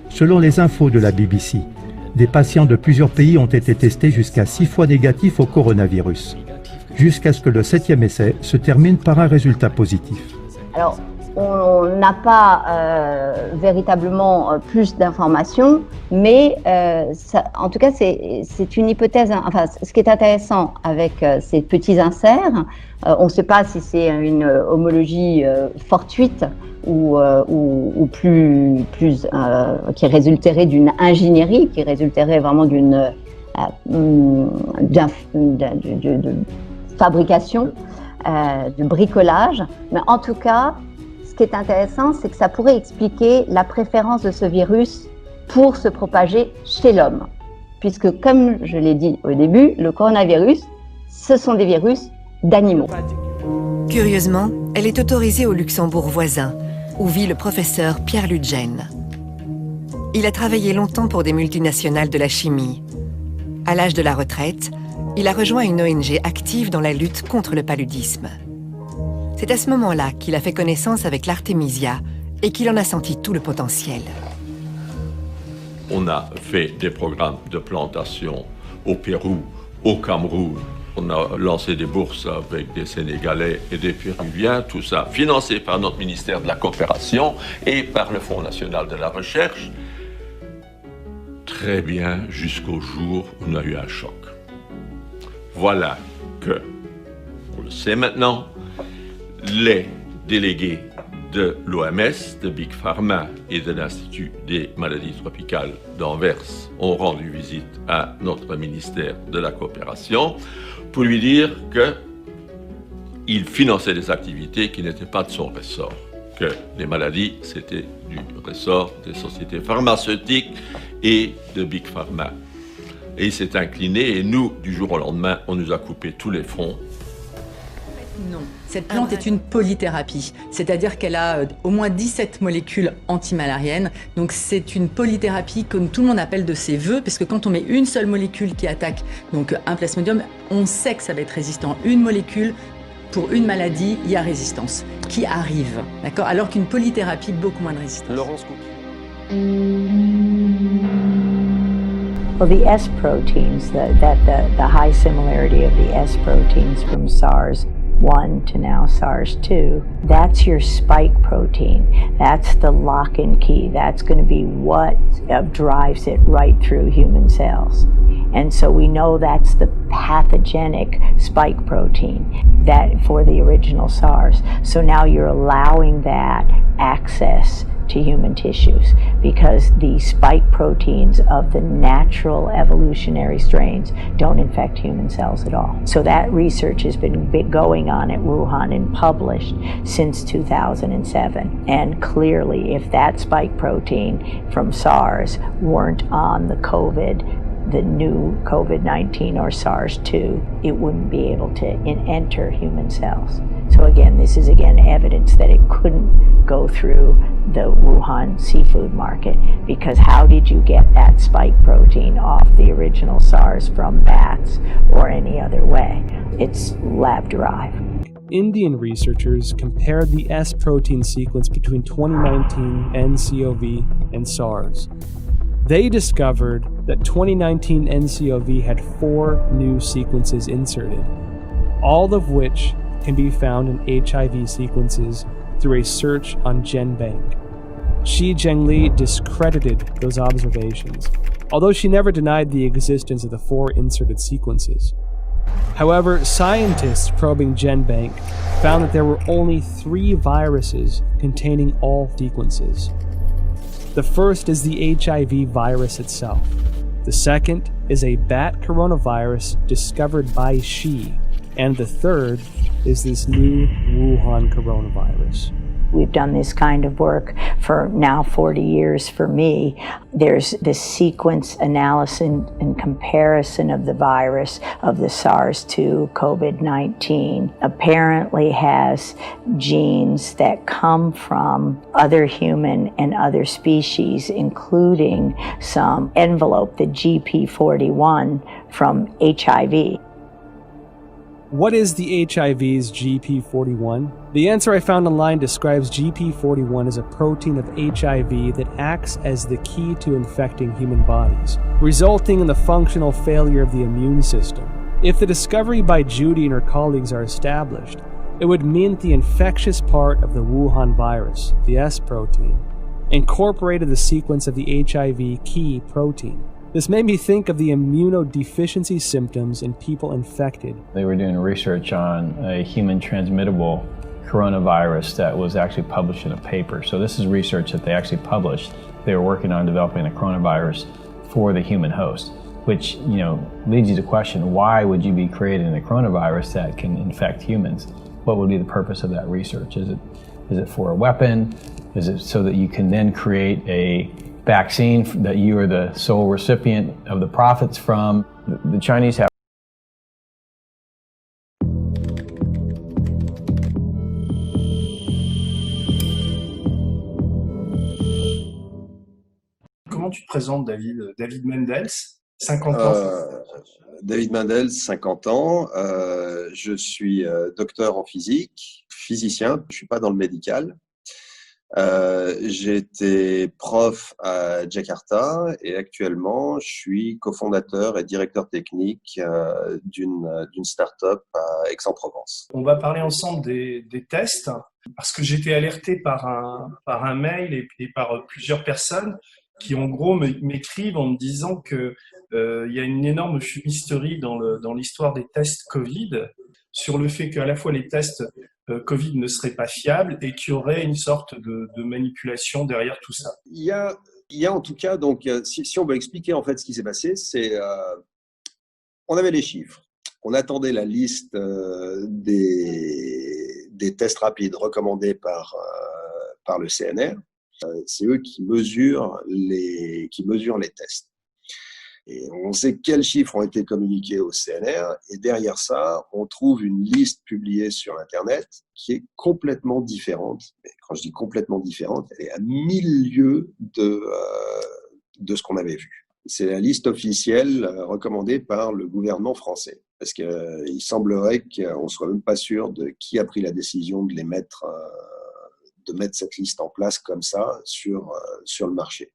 Selon les infos de la BBC, des patients de plusieurs pays ont été testés jusqu'à 6 fois négatifs au coronavirus, jusqu'à ce que le 7e essai se termine par un résultat positif. Alors, on n'a pas véritablement plus d'informations, mais en tout cas, c'est une hypothèse. Enfin, ce qui est intéressant avec ces petits inserts, on ne sait pas si c'est une homologie fortuite ou plus qui résulterait d'une ingénierie, qui résulterait vraiment d'une fabrication, de bricolage. Mais en tout cas, ce qui est intéressant, c'est que ça pourrait expliquer la préférence de ce virus pour se propager chez l'homme. Puisque, comme je l'ai dit au début, le coronavirus, ce sont des virus d'animaux. Curieusement, elle est autorisée au Luxembourg voisin, où vit le professeur Pierre Ludgen. Il a travaillé longtemps pour des multinationales de la chimie. À l'âge de la retraite, il a rejoint une ONG active dans la lutte contre le paludisme. C'est à ce moment-là qu'il a fait connaissance avec l'artémisia et qu'il en a senti tout le potentiel. On a fait des programmes de plantation au Pérou, au Cameroun. On a lancé des bourses avec des Sénégalais et des Péruviens, tout ça financé par notre ministère de la Coopération et par le Fonds national de la Recherche. Très bien, jusqu'au jour où on a eu un choc. Voilà que, on le sait maintenant, les délégués de l'OMS, de Big Pharma et de l'Institut des maladies tropicales d'Anvers ont rendu visite à notre ministère de la Coopération pour lui dire qu'il finançait des activités qui n'étaient pas de son ressort, que les maladies, c'était du ressort des sociétés pharmaceutiques et de Big Pharma. Et il s'est incliné et nous, du jour au lendemain, on nous a coupé tous les fonds. Non, cette plante est une polythérapie, c'est-à-dire qu'elle a au moins 17 molécules antimalariennes. Donc c'est une polythérapie comme tout le monde appelle de ses voeux, parce que quand on met une seule molécule qui attaque donc un plasmodium, on sait que ça va être résistant. Une molécule, pour une maladie, il y a résistance qui arrive, d'accord ? Alors qu'une polythérapie, beaucoup moins de résistance. Laurence Coupe. Well, the S proteins, the high similarity of the S proteins from SARS-1 to now SARS-2, that's your spike protein. That's the lock and key. That's going to be what drives it right through human cells. And so we know that's the pathogenic spike protein that for the original SARS. So now you're allowing that access to human tissues because the spike proteins of the natural evolutionary strains don't infect human cells at all. So that research has been going on at Wuhan and published since 2007. And clearly, if that spike protein from SARS weren't on the new COVID-19 or SARS-2, it wouldn't be able to enter human cells. So again, this is evidence that it couldn't go through the Wuhan seafood market, because how did you get that spike protein off the original SARS from bats or any other way? It's lab-derived. Indian researchers compared the S protein sequence between 2019 nCoV and SARS. They discovered that 2019 nCoV had 4 new sequences inserted, all of which can be found in HIV sequences through a search on GenBank. Shi Zhengli discredited those observations, although she never denied the existence of the 4 inserted sequences. However, scientists probing GenBank found that there were only 3 viruses containing all sequences. The first is the HIV virus itself. The second is a bat coronavirus discovered by Shi. And the third is this new Wuhan coronavirus. We've done this kind of work for now 40 years for me. There's the sequence analysis and comparison of the virus of the SARS-2 COVID-19 apparently has genes that come from other human and other species, including some envelope, the GP41 from HIV. What is the HIV's GP41? The answer I found online describes GP41 as a protein of HIV that acts as the key to infecting human bodies, resulting in the functional failure of the immune system. If the discovery by Judy and her colleagues are established, it would mean the infectious part of the Wuhan virus, the S protein, incorporated the sequence of the HIV key protein. This made me think of the immunodeficiency symptoms in people infected. They were doing research on a human transmittable coronavirus that was actually published in a paper. So this is research that they actually published. They were working on developing a coronavirus for the human host, which, leads you to question, why would you be creating a coronavirus that can infect humans? What would be the purpose of that research? Is it for a weapon? Is it so that you can then create a vaccine that you are the sole recipient of the profits from? The Chinese have. Comment tu te présentes, David? David Mendels, 50 ans. David Mendels, 50 ans. Je suis docteur en physique, physicien. Je suis pas dans le médical. J'ai été prof à Jakarta et actuellement je suis cofondateur et directeur technique d'une start-up à Aix-en-Provence. On va parler ensemble des tests parce que j'ai été alerté par un mail et par plusieurs personnes qui en gros m'écrivent en me disant que il y a une énorme fumisterie dans l'histoire des tests Covid sur le fait qu'à la fois les tests Covid ne seraient pas fiables et qu'il y aurait une sorte de manipulation derrière tout ça. Il y a en tout cas, donc, si on veut expliquer en fait ce qui s'est passé, c'est on avait les chiffres, on attendait la liste des tests rapides recommandés par le CNR. C'est eux qui mesurent les tests. Et on sait quels chiffres ont été communiqués au CNR, et derrière ça, on trouve une liste publiée sur Internet qui est complètement différente. Et quand je dis complètement différente, elle est à 1000 lieues de ce qu'on avait vu. C'est la liste officielle recommandée par le gouvernement français. Parce qu'il semblerait qu'on ne soit même pas sûr de qui a pris la décision de mettre cette liste en place comme ça sur le marché.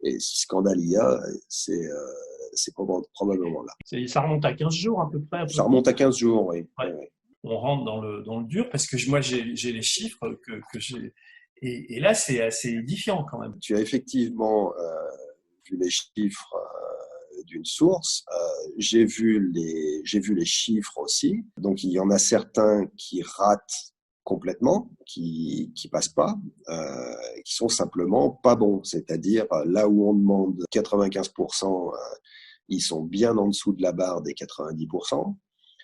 Et si scandale il y a, c'est probablement là. Ça remonte à 15 jours à peu près. Ça remonte à 15 jours, oui. Ouais. Oui. On rentre dans le dur parce que moi j'ai les chiffres que j'ai. Et là, c'est assez édifiant quand même. Tu as effectivement vu les chiffres d'une source. J'ai vu les chiffres aussi. Donc, il y en a certains qui ratent complètement, qui passent pas, qui sont simplement pas bons. C'est-à-dire, là où on demande 95%, ils sont bien en dessous de la barre des 90%.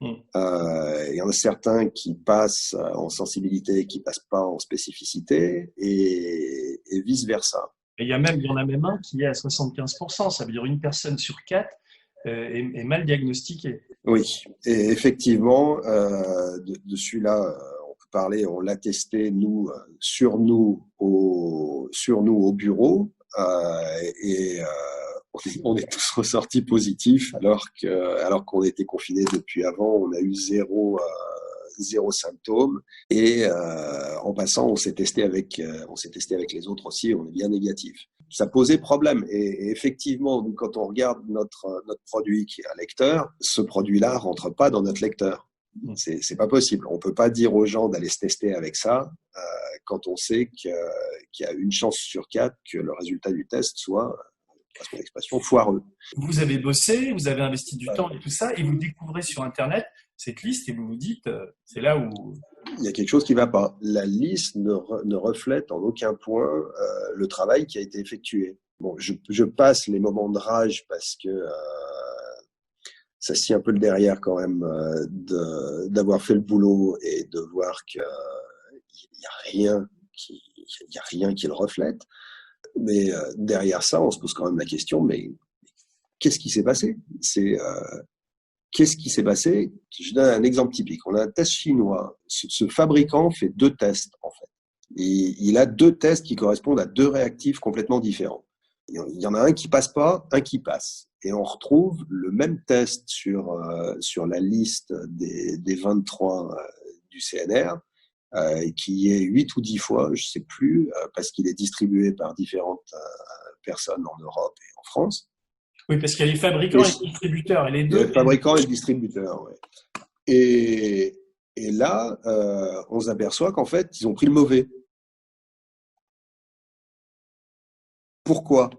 Il y en a certains qui passent en sensibilité, qui passent pas en spécificité, et vice-versa. Et il y en a même un qui est à 75%. Ça veut dire une personne sur 4 est mal diagnostiquée. Oui, et effectivement, de celui-là, on l'a testé sur nous au bureau, et on est tous ressortis positifs alors qu'on était confinés depuis avant. On a eu zéro symptôme, et en passant on s'est testé avec les autres aussi, on est bien négatif. Ça posait problème, et effectivement, nous, quand on regarde notre produit qui est un lecteur, ce produit-là rentre pas dans notre lecteur. C'est pas possible. On peut pas dire aux gens d'aller se tester avec ça quand on sait qu'il y a une chance sur 4 que le résultat du test soit, à son expression, foireux. Vous avez bossé, vous avez investi du temps et tout ça, et vous découvrez sur Internet cette liste et vous vous dites, c'est là où... Il y a quelque chose qui va pas. La liste ne reflète en aucun point le travail qui a été effectué. Bon, je passe les moments de rage parce que ça scie un peu le derrière quand même d'avoir fait le boulot et de voir qu'il y a rien qui le reflète. Mais derrière ça, on se pose quand même la question, mais qu'est-ce qui s'est passé? Qu'est-ce qui s'est passé? Je donne un exemple typique. On a un test chinois. Ce fabricant fait 2 tests, en fait. Et il a 2 tests qui correspondent à 2 réactifs complètement différents. Il y en a un qui passe pas, un qui passe. Et on retrouve le même test sur la liste des 23 du CNR, qui est 8 ou 10 fois, je sais plus, parce qu'il est distribué par différentes personnes en Europe et en France. Oui, parce qu'il y a les fabricants et les distributeurs. Et les deux. Les fabricants et les distributeurs, oui. Et là, on s'aperçoit qu'en fait, ils ont pris le mauvais. Pourquoi ?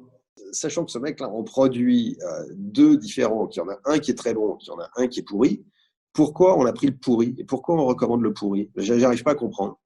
Sachant que ce mec-là en produit deux différents, qu'il y en a un qui est très bon, qu'il y en a un qui est pourri, pourquoi on a pris le pourri et pourquoi on recommande le pourri ? J'arrive pas à comprendre.